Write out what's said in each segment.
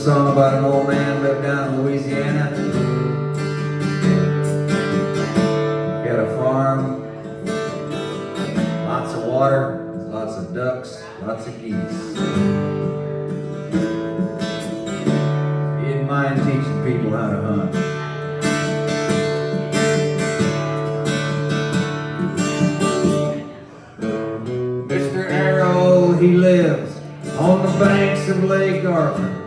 song about an old man lived down in Louisiana. He had a farm, lots of water, lots of ducks, lots of geese. He didn't mind teaching people how to hunt. Mr. Arrow, he lives on the banks of Lake Arthur,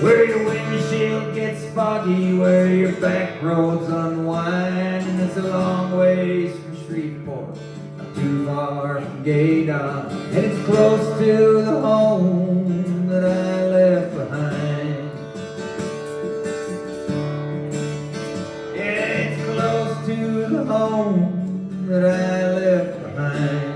where your windshield gets foggy, where your back roads unwind, and it's a long ways from Shreveport, not too far from Gaydon, and it's close to the home that I left behind. Yeah, it's close to the home that I left behind.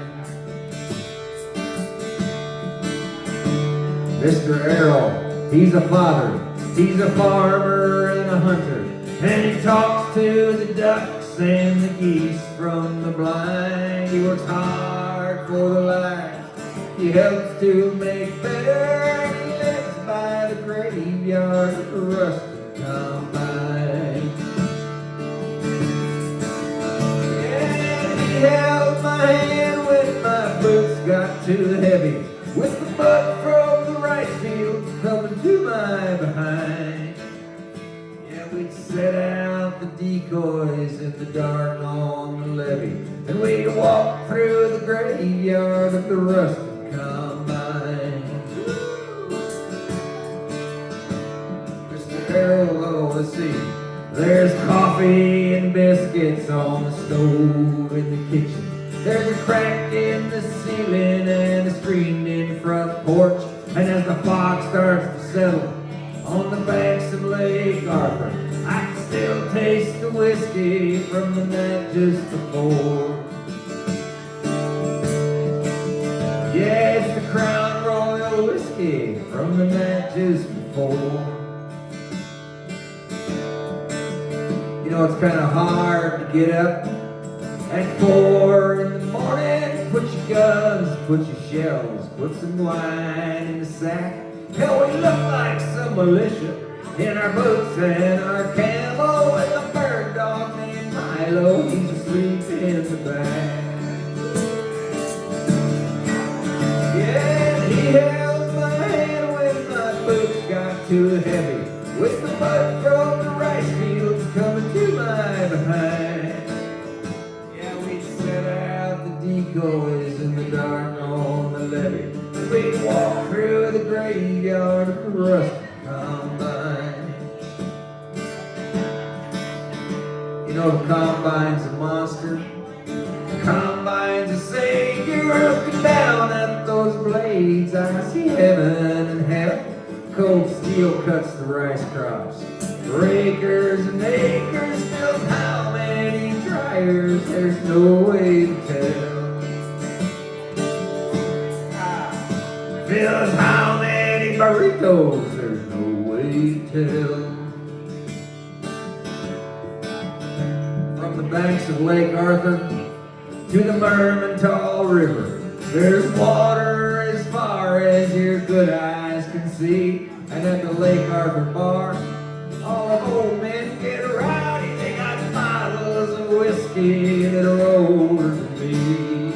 Mr. Errol, he's a father, he's a farmer and a hunter, and he talks to the ducks and the geese from the blind. He works hard for the life he helps to make better, and he lives by the graveyard of the rusted combine. Yeah, he held my hand when my boots got too heavy, with the mud from the rice fields coming to my behind. Yeah, we'd set out the decoys in the dark on the levee, and we'd walk through the graveyard of the rusted combine. Mr. Errol, oh, let's see. There's coffee and biscuits on the stove in the kitchen. There's a crack in the ceiling and a screened-in front porch. And as the fog starts to settle on the banks of Lake Arthur, I can still taste the whiskey from the night just before. Yeah, it's the Crown Royal whiskey from the night just before. You know, it's kind of hard to get up at 4 in the morning, put your guns, put your shells, put some wine in the sack. Hell, we look like some militia in our boots and our camo, and the bird dog named Milo, he's asleep in the back. Yeah, he held my hand when my boots got too heavy, with the mud from the rice fields coming to my behind. Decoys in the dark on the levee, we'd walk through the graveyard of the rusted combine. You know, the combine's a monster. The combine's a savior. Looking down at those blades, I see heaven and hell. Cold steel cuts the rice crops for acres and acres. Fills how many dryers, there's no way to tell. Fills how many burritos, there's no way to tell. From the banks of Lake Arthur to the Mermentau River, there's water as far as your good eyes can see. And at the Lake Arthur bar, all the old men get rowdy. They got bottles of whiskey that are older than me.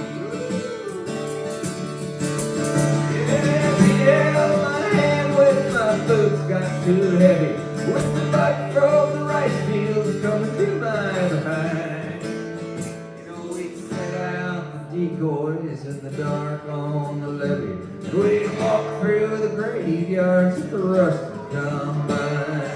Boots got too heavy, with the mud from the rice fields coming to my behind. You know, we'd set out the decoys in the dark on the levee, and we'd walk through the graveyards of the rusted combine.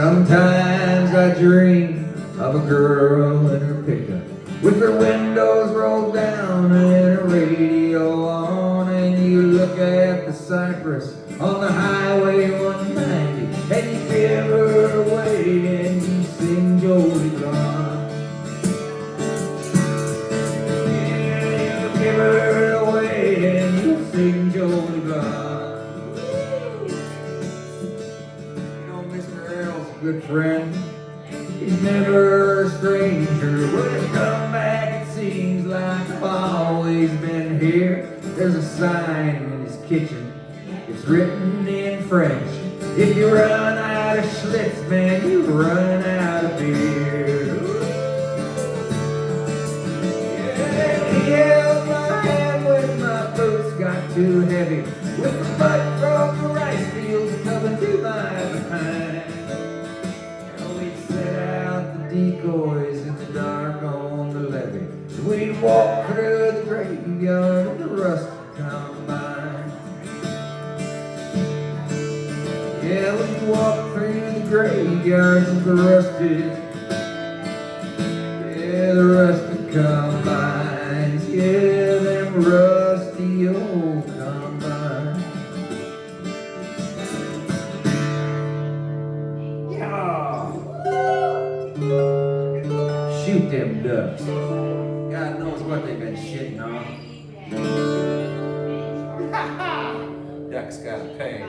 Sometimes I dream of a girl in her pickup, with her windows rolled down and her radio on, and you look at the cypress on the highway 190, and you give her away and you sing Jolly Blonde. Yeah, you give her away and you sing Jolly Blonde. You know, Mr. Earl's a good friend. He's never a stranger. When I come back, it seems like I've always been here. There's a sign in his kitchen. It's written in French. If you run out of Schlitz, man, you run out of beer. Yeah, my hand when my boots got too heavy, with the mud from the rice fields coming through my behind. We'd set out the decoys in the dark on the levee. So we'd walk through the graveyard of the rusted combine. Yeah, we'd walk through the graveyards of the rusted, yeah, the rusted combines. Yeah, them rusty old combines. Yeah. Shoot them ducks. God knows what they've been shitting on. Ducks gotta pay.